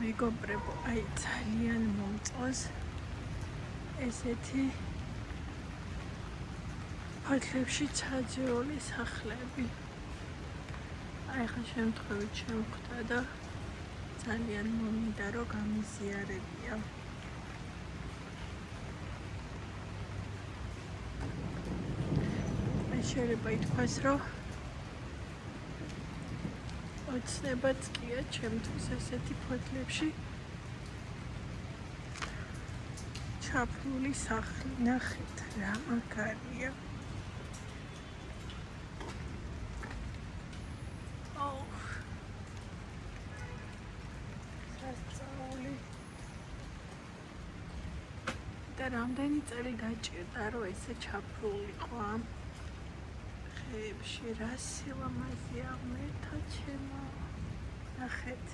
მეგობრებო, აი ძალიან მომწონს ესეთი ფოთლებში ჩაძირული სახლები. აი ხა შემთხვევით შემხვდა და ძალიან მომინდა რომ გამიზიარებია. შეიძლება ითქვას რომ ოცნებაც კია ჩემთვის ესეთი ფოთლებში ჩაფლული სახლი. ნახეთ რა მაგარია. სასწაული და რამდენი წელი გაჭირდა რომ ესე ჩაფლულიყო ამ ხეებში. რა სილამაზეა მერთა ჩემო. ნახეთ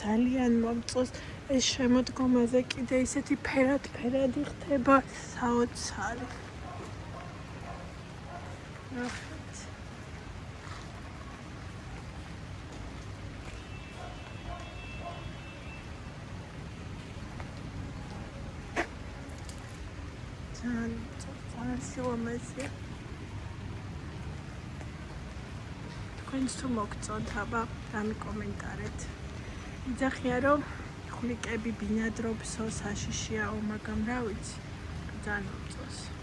ძალიან მომწონს ეს შემოდგომაზე კიდე ისეთი ფერადი ხდება საოცარი. ნახეთ ძალიან სილამაზეა. თქვენც თუ მოგწონთ აბა გამიკომენტარეთ. იძახია რომ ხვლიკები ბინადრობსო, საშიშია, მაგრამ რა ვიცი, ძალიან მომწონს.